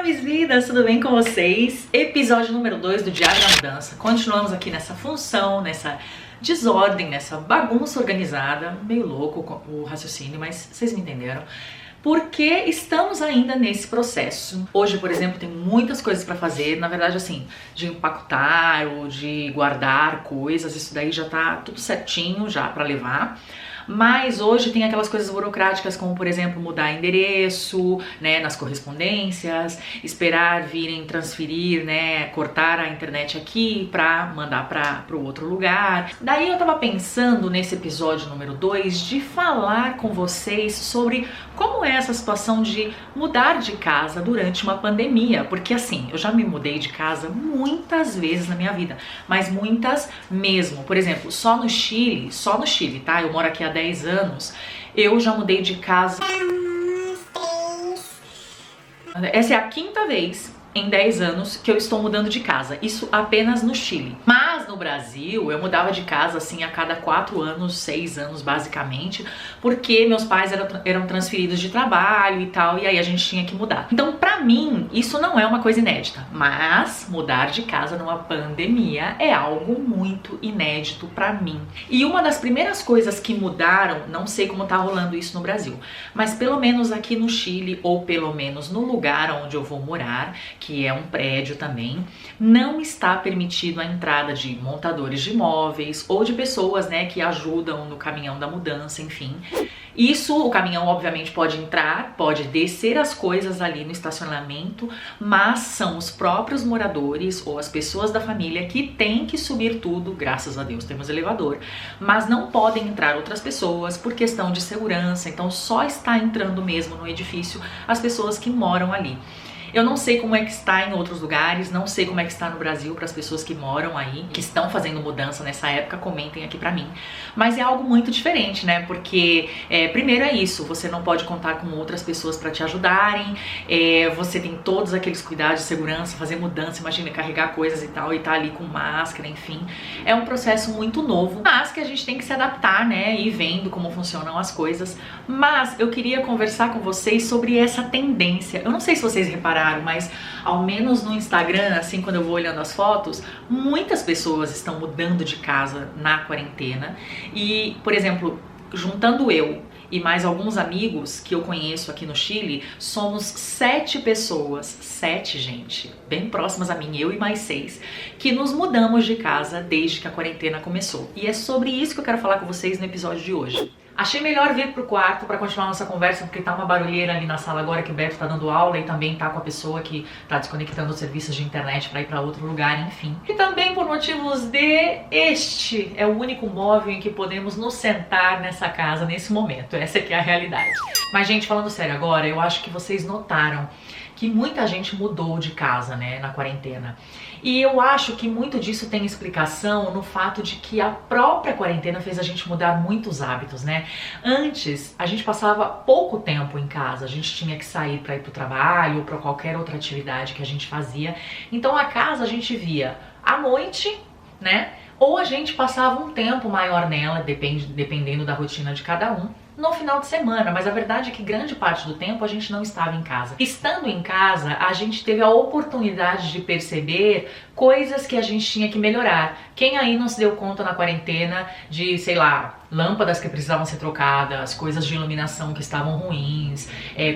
minhas vidas, tudo bem com vocês? Episódio número 2 do Diário da Mudança. Continuamos aqui nessa função, nessa desordem, nessa bagunça organizada. Meio louco o raciocínio, mas vocês me entenderam. Porque estamos ainda nesse processo. Hoje, por exemplo, tem muitas coisas pra fazer. Na verdade, assim, de empacotar ou de guardar coisas, isso daí já tá tudo certinho já pra levar. Mas hoje tem aquelas coisas burocráticas como, por exemplo, mudar endereço, né, nas correspondências, esperar virem transferir, né, cortar a internet aqui pra mandar pro outro lugar. Daí eu tava pensando nesse episódio número 2 de falar com vocês sobre como é essa situação de mudar de casa durante uma pandemia. Porque assim, eu já me mudei de casa muitas vezes na minha vida, mas muitas mesmo. Por exemplo, só no Chile, tá? Eu moro aqui há 10 anos, eu já mudei de casa. Essa é a 5ª vez em 10 anos que eu estou mudando de casa, isso apenas no Chile. Mas no Brasil eu mudava de casa assim a cada 4 anos, 6 anos basicamente, porque meus pais eram transferidos de trabalho e tal, e aí a gente tinha que mudar. Então pra mim isso não é uma coisa inédita, mas mudar de casa numa pandemia é algo muito inédito pra mim. E uma das primeiras coisas que mudaram, não sei como tá rolando isso no Brasil, mas pelo menos aqui no Chile, ou pelo menos no lugar onde eu vou morar, que é um prédio também, não está permitido a entrada de montadores de imóveis ou de pessoas, né, que ajudam no caminhão da mudança, enfim. Isso, o caminhão obviamente pode entrar, pode descer as coisas ali no estacionamento, mas são os próprios moradores ou as pessoas da família que têm que subir tudo, graças a Deus temos elevador, mas não podem entrar outras pessoas por questão de segurança, então só está entrando mesmo no edifício as pessoas que moram ali. Eu não sei como é que está em outros lugares, não sei como é que está no Brasil para as pessoas que moram aí, que estão fazendo mudança nessa época, comentem aqui pra mim. Mas é algo muito diferente, né? Porque primeiro é isso, você não pode contar com outras pessoas para te ajudarem, você tem todos aqueles cuidados de segurança, fazer mudança, imagina carregar coisas e tal, e tá ali com máscara, enfim. É um processo muito novo, mas que a gente tem que se adaptar, né? E ir vendo como funcionam as coisas. Mas eu queria conversar com vocês sobre essa tendência. Eu não sei se vocês repararam, mas ao menos no Instagram, assim, quando eu vou olhando as fotos, muitas pessoas estão mudando de casa na quarentena. E, por exemplo, juntando eu e mais alguns amigos que eu conheço aqui no Chile, somos 7 pessoas, 7 gente, bem próximas a mim, eu e mais 6, que nos mudamos de casa desde que a quarentena começou. E é sobre isso que eu quero falar com vocês no episódio de hoje. Achei melhor vir pro quarto pra continuar nossa conversa, porque tá uma barulheira ali na sala agora que o Beto tá dando aula e também tá com a pessoa que tá desconectando os serviços de internet pra ir pra outro lugar, enfim. E também por motivos de este é o único móvel em que podemos nos sentar nessa casa nesse momento. Essa aqui é a realidade. Mas, gente, falando sério agora, eu acho que vocês notaram que muita gente mudou de casa, né, na quarentena. E eu acho que muito disso tem explicação no fato de que a própria quarentena fez a gente mudar muitos hábitos, né? Antes, a gente passava pouco tempo em casa, a gente tinha que sair para ir pro trabalho ou para qualquer outra atividade que a gente fazia. Então a casa a gente via à noite, né? Ou a gente passava um tempo maior nela, dependendo da rotina de cada um, no final de semana, mas a verdade é que grande parte do tempo a gente não estava em casa. Estando em casa, a gente teve a oportunidade de perceber coisas que a gente tinha que melhorar. Quem aí não se deu conta na quarentena de, sei lá, lâmpadas que precisavam ser trocadas, coisas de iluminação que estavam ruins,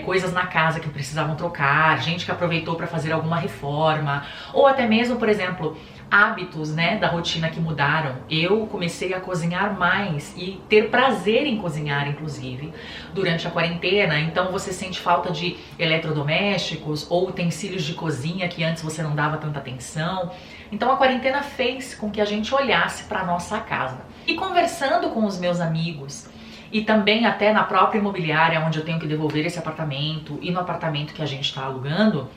coisas na casa que precisavam trocar, gente que aproveitou para fazer alguma reforma, ou até mesmo, por exemplo, hábitos, né, da rotina que mudaram. Eu comecei a cozinhar mais e ter prazer em cozinhar, inclusive, durante a quarentena. Então você sente falta de eletrodomésticos ou utensílios de cozinha que antes você não dava tanta atenção. Então a quarentena fez com que a gente olhasse para nossa casa. E conversando com os meus amigos, e também até na própria imobiliária onde eu tenho que devolver esse apartamento e no apartamento que a gente está alugando,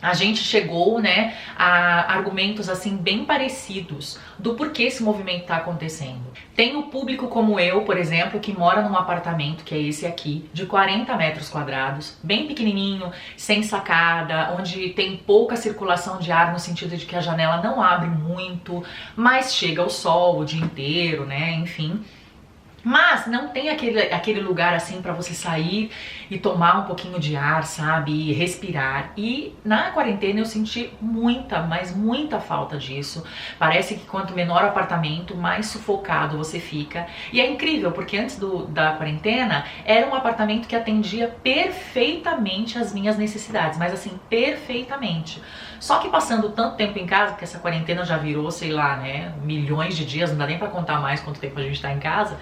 a gente chegou, né, a argumentos assim bem parecidos do porquê esse movimento está acontecendo. Tem o público como eu, por exemplo, que mora num apartamento, que é esse aqui, de 40 metros quadrados, bem pequenininho, sem sacada, onde tem pouca circulação de ar no sentido de que a janela não abre muito, mas chega o sol o dia inteiro, né, enfim. Mas não tem aquele lugar assim pra você sair e tomar um pouquinho de ar, sabe? E respirar. E na quarentena eu senti muita, mas muita falta disso. Parece que quanto menor o apartamento, mais sufocado você fica. E é incrível, porque antes da quarentena era um apartamento que atendia perfeitamente as minhas necessidades. Mas assim, perfeitamente. Só que passando tanto tempo em casa, que essa quarentena já virou, sei lá, né? Milhões de dias, não dá nem pra contar mais quanto tempo a gente tá em casa.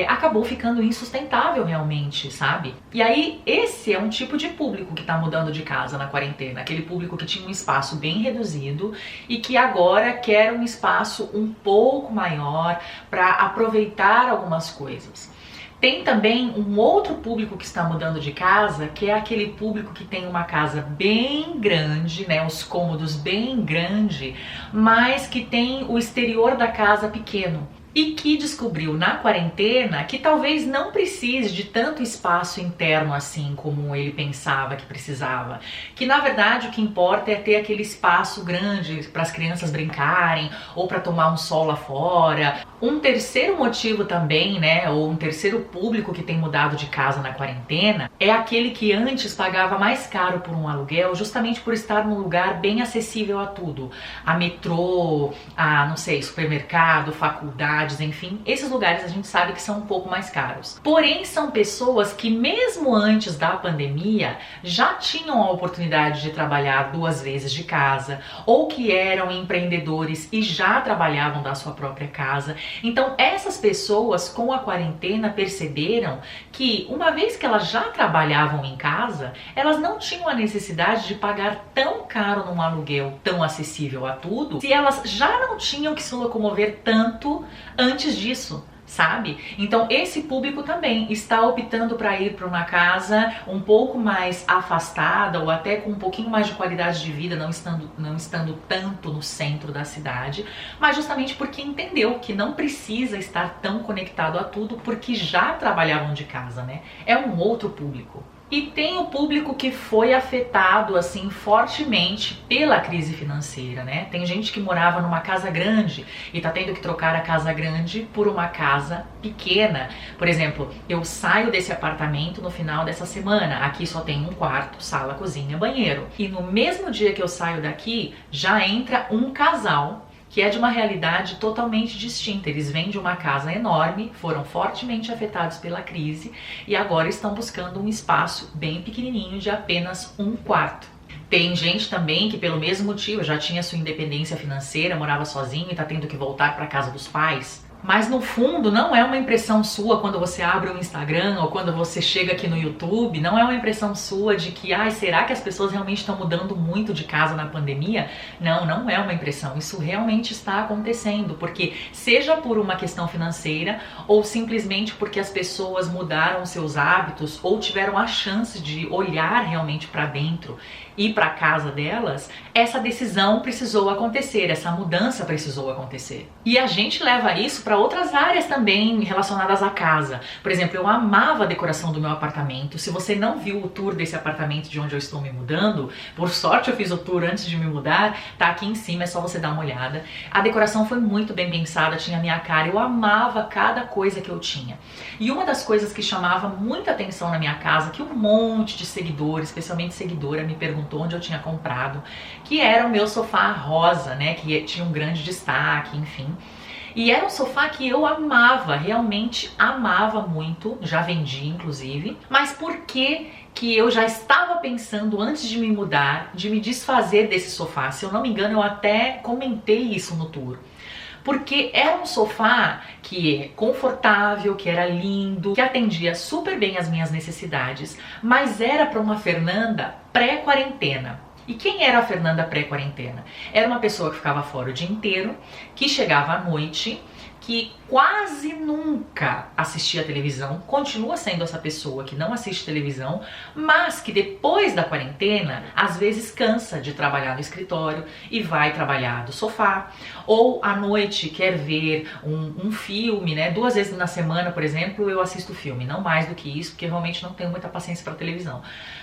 Acabou ficando insustentável realmente, sabe? E aí esse é um tipo de público que tá mudando de casa na quarentena, aquele público que tinha um espaço bem reduzido e que agora quer um espaço um pouco maior para aproveitar algumas coisas. Tem também um outro público que está mudando de casa, que é aquele público que tem uma casa bem grande, né, os cômodos bem grande, mas que tem o exterior da casa pequeno. E que descobriu na quarentena que talvez não precise de tanto espaço interno assim como ele pensava que precisava. Que na verdade o que importa é ter aquele espaço grande para as crianças brincarem ou para tomar um sol lá fora. Um terceiro motivo também, né, ou um terceiro público que tem mudado de casa na quarentena é aquele que antes pagava mais caro por um aluguel justamente por estar num lugar bem acessível a tudo. A metrô, a, não sei, supermercado, faculdade, enfim, esses lugares a gente sabe que são um pouco mais caros. Porém, são pessoas que mesmo antes da pandemia já tinham a oportunidade de trabalhar 2 vezes de casa, ou que eram empreendedores e já trabalhavam da sua própria casa. Então, essas pessoas com a quarentena perceberam que uma vez que elas já trabalhavam em casa, elas não tinham a necessidade de pagar tão caro num aluguel tão acessível a tudo, se elas já não tinham que se locomover tanto antes disso, sabe? Então esse público também está optando para ir para uma casa um pouco mais afastada ou até com um pouquinho mais de qualidade de vida, não estando tanto no centro da cidade, mas justamente porque entendeu que não precisa estar tão conectado a tudo porque já trabalhavam de casa, né? É um outro público. E tem o público que foi afetado assim fortemente pela crise financeira, né? Tem gente que morava numa casa grande e tá tendo que trocar a casa grande por uma casa pequena. Por exemplo, eu saio desse apartamento no final dessa semana. Aqui só tem um quarto, sala, cozinha, banheiro. E no mesmo dia que eu saio daqui, já entra um casal que é de uma realidade totalmente distinta. Eles vêm de uma casa enorme, foram fortemente afetados pela crise e agora estão buscando um espaço bem pequenininho de apenas um quarto. Tem gente também que pelo mesmo motivo já tinha sua independência financeira, morava sozinho e está tendo que voltar para a casa dos pais. Mas no fundo não é uma impressão sua quando você abre o Instagram ou quando você chega aqui no YouTube, não é uma impressão sua de que, será que as pessoas realmente estão mudando muito de casa na pandemia? Não, não é uma impressão, isso realmente está acontecendo, porque seja por uma questão financeira ou simplesmente porque as pessoas mudaram seus hábitos ou tiveram a chance de olhar realmente para dentro e para casa delas, essa decisão precisou acontecer, essa mudança precisou acontecer. E a gente leva isso para outras áreas também relacionadas à casa. Por exemplo, eu amava a decoração do meu apartamento. Se você não viu o tour desse apartamento de onde eu estou me mudando, por sorte eu fiz o tour antes de me mudar, tá aqui em cima, é só você dar uma olhada. A decoração foi muito bem pensada, tinha a minha cara, eu amava cada coisa que eu tinha. E uma das coisas que chamava muita atenção na minha casa, que um monte de seguidores, especialmente seguidora, me perguntou onde eu tinha comprado, que era o meu sofá rosa, né, que tinha um grande destaque, enfim. E era um sofá que eu amava, realmente amava muito, já vendi inclusive, mas por que eu já estava pensando antes de me mudar, de me desfazer desse sofá? Se eu não me engano, eu até comentei isso no tour. Porque era um sofá que é confortável, que era lindo, que atendia super bem as minhas necessidades, mas era para uma Fernanda pré-quarentena. E quem era a Fernanda pré-quarentena? Era uma pessoa que ficava fora o dia inteiro, que chegava à noite, que quase nunca assistia a televisão, continua sendo essa pessoa que não assiste televisão, mas que depois da quarentena, às vezes cansa de trabalhar no escritório e vai trabalhar do sofá, ou à noite quer ver um filme, né? 2 vezes na semana, por exemplo, eu assisto filme, não mais do que isso, porque realmente não tenho muita paciência para televisão.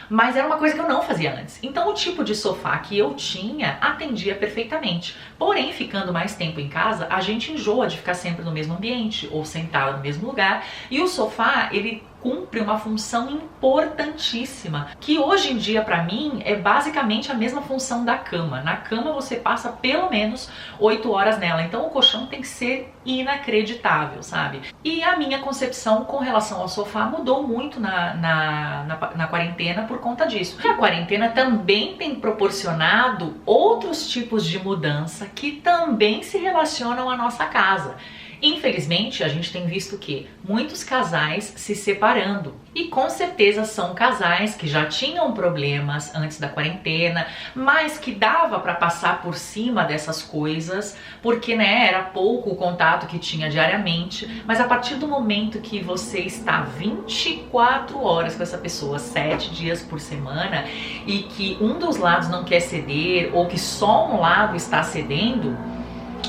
Mas era uma coisa que eu não fazia antes. Então o tipo de sofá que eu tinha atendia perfeitamente. Porém, ficando mais tempo em casa, a gente enjoa de ficar sempre no mesmo ambiente ou sentada no mesmo lugar. E o sofá, ele cumpre uma função importantíssima, que hoje em dia para mim é basicamente a mesma função da cama. Na cama você passa pelo menos 8 horas nela, então o colchão tem que ser inacreditável, sabe? E a minha concepção com relação ao sofá mudou muito na quarentena por conta disso. E a quarentena também tem proporcionado outros tipos de mudança que também se relacionam à nossa casa. Infelizmente, a gente tem visto que muitos casais se separando, e com certeza são casais que já tinham problemas antes da quarentena, mas que dava para passar por cima dessas coisas, porque era pouco o contato que tinha diariamente. Mas a partir do momento que você está 24 horas com essa pessoa, 7 dias por semana, e que um dos lados não quer ceder, ou que só um lado está cedendo,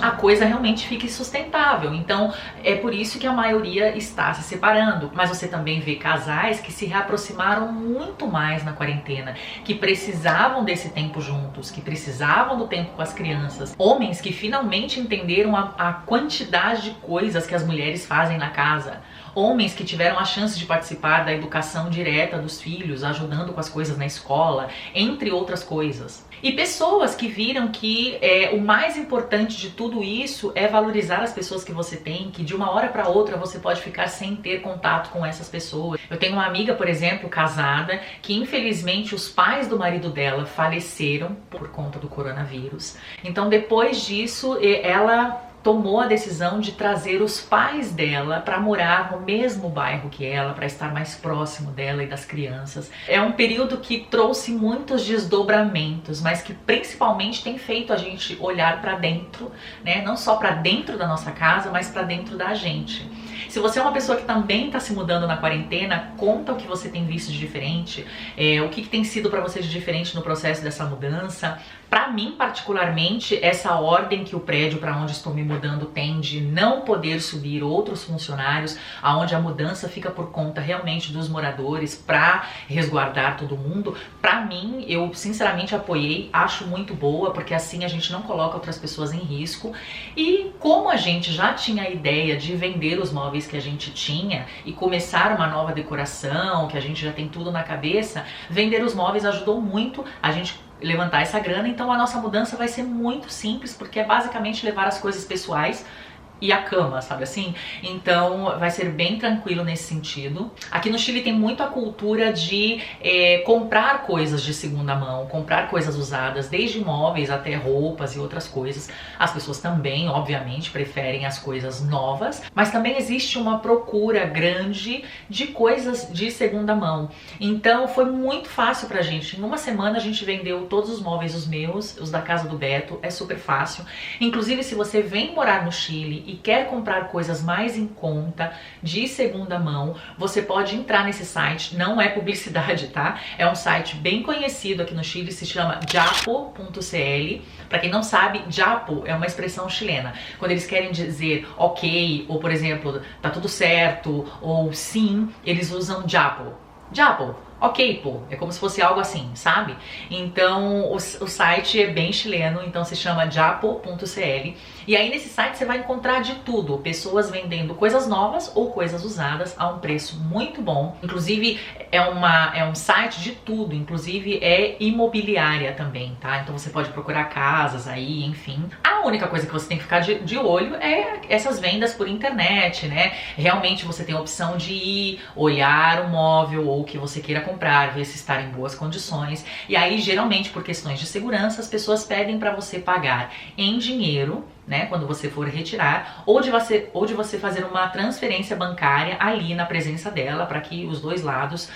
a coisa realmente fica insustentável. Então é por isso que a maioria está se separando. Mas você também vê casais que se reaproximaram muito mais na quarentena, que precisavam desse tempo juntos, que precisavam do tempo com as crianças. Homens que finalmente entenderam a quantidade de coisas que as mulheres fazem na casa. Homens que tiveram a chance de participar da educação direta dos filhos, ajudando com as coisas na escola, entre outras coisas. E pessoas que viram que o mais importante de tudo isso é valorizar as pessoas que você tem, que de uma hora para outra você pode ficar sem ter contato com essas pessoas. Eu tenho uma amiga, por exemplo, casada, que infelizmente os pais do marido dela faleceram por conta do coronavírus. Então depois disso ela tomou a decisão de trazer os pais dela para morar no mesmo bairro que ela, para estar mais próximo dela e das crianças. É um período que trouxe muitos desdobramentos, mas que principalmente tem feito a gente olhar para dentro, não só para dentro da nossa casa, mas para dentro da gente. Se você é uma pessoa que também está se mudando na quarentena, conta o que você tem visto de diferente, o que tem sido para você de diferente no processo dessa mudança. Para mim, particularmente, essa ordem que o prédio para onde estou me mudando tem de não poder subir outros funcionários, aonde a mudança fica por conta realmente dos moradores para resguardar todo mundo, para mim, eu sinceramente apoiei, acho muito boa, porque assim a gente não coloca outras pessoas em risco. E como a gente já tinha a ideia de vender os móveis que a gente tinha e começar uma nova decoração, que a gente já tem tudo na cabeça, vender os móveis ajudou muito a gente levantar essa grana. Então a nossa mudança vai ser muito simples, porque é basicamente levar as coisas pessoais e a cama, sabe assim? Então vai ser bem tranquilo nesse sentido. Aqui no Chile tem muito a cultura de comprar coisas de segunda mão, comprar coisas usadas, desde móveis até roupas e outras coisas. As pessoas também, obviamente, preferem as coisas novas, mas também existe uma procura grande de coisas de segunda mão. Então foi muito fácil pra gente. Em uma semana a gente vendeu todos os móveis, os meus, os da casa do Beto, é super fácil. Inclusive, se você vem morar no Chile e quer comprar coisas mais em conta, de segunda mão, você pode entrar nesse site, não é publicidade, tá? É um site bem conhecido aqui no Chile, se chama japo.cl. Para quem não sabe, japo é uma expressão chilena. Quando eles querem dizer ok, ou por exemplo, tá tudo certo, ou sim, eles usam japo. Japo. Ok, pô, é como se fosse algo assim, sabe? Então o site é bem chileno, então se chama japo.cl. E aí nesse site você vai encontrar de tudo, pessoas vendendo coisas novas ou coisas usadas a um preço muito bom. Inclusive é um site de tudo, inclusive é imobiliária também, tá? Então você pode procurar casas aí, enfim. A única coisa que você tem que ficar de olho é essas vendas por internet, né? Realmente você tem a opção de ir olhar o móvel ou o que você queira comprar, ver se está em boas condições. E aí, geralmente, por questões de segurança, as pessoas pedem para você pagar em dinheiro, né, quando você for retirar, ou de você fazer uma transferência bancária ali na presença dela, para que os dois lados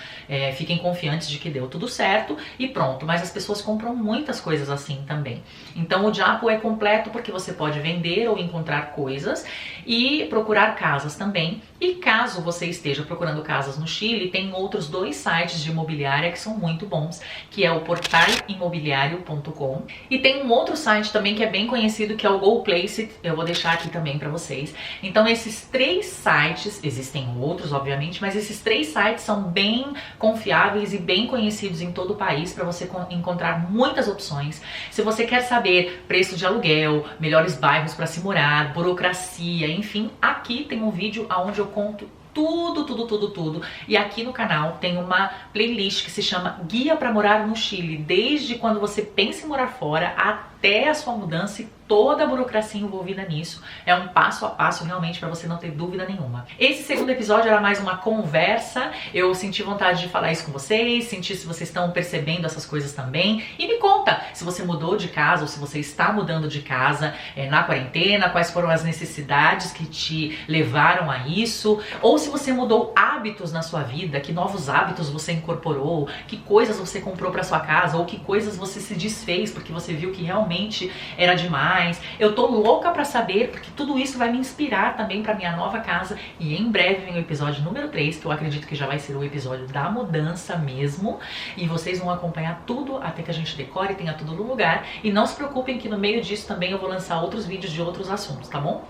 fiquem confiantes de que deu tudo certo e pronto. Mas as pessoas compram muitas coisas assim também. Então o Japo é completo porque você pode vender ou encontrar coisas e procurar casas também. E caso você esteja procurando casas no Chile, tem outros 2 sites de imobiliária que são muito bons, que é o portalimobiliario.com, e tem um outro site também que é bem conhecido, que é o GoPlay, Placeit, eu vou deixar aqui também pra vocês. Então esses 3 sites, existem outros obviamente, mas esses 3 sites são bem confiáveis e bem conhecidos em todo o país para você encontrar muitas opções. Se você quer saber preço de aluguel, melhores bairros para se morar, burocracia, enfim, aqui tem um vídeo onde eu conto tudo. E aqui no canal tem uma playlist que se chama Guia para Morar no Chile, desde quando você pensa em morar fora até a sua mudança e toda a burocracia envolvida nisso. É um passo a passo realmente para você não ter dúvida nenhuma. Esse segundo episódio era mais uma conversa, eu senti vontade de falar isso com vocês, sentir se vocês estão percebendo essas coisas também. E me conta se você mudou de casa ou se você está mudando de casa na quarentena, quais foram as necessidades que te levaram a isso, ou se você mudou hábitos na sua vida, que novos hábitos você incorporou, que coisas você comprou para sua casa ou que coisas você se desfez porque você viu que realmente era demais. Eu tô louca pra saber, porque tudo isso vai me inspirar também pra minha nova casa. E em breve vem o episódio número 3, que eu acredito que já vai ser o episódio da mudança mesmo. E vocês vão acompanhar tudo até que a gente decore e tenha tudo no lugar. E não se preocupem que no meio disso também eu vou lançar outros vídeos de outros assuntos, tá bom?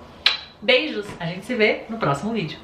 Beijos! A gente se vê no próximo vídeo.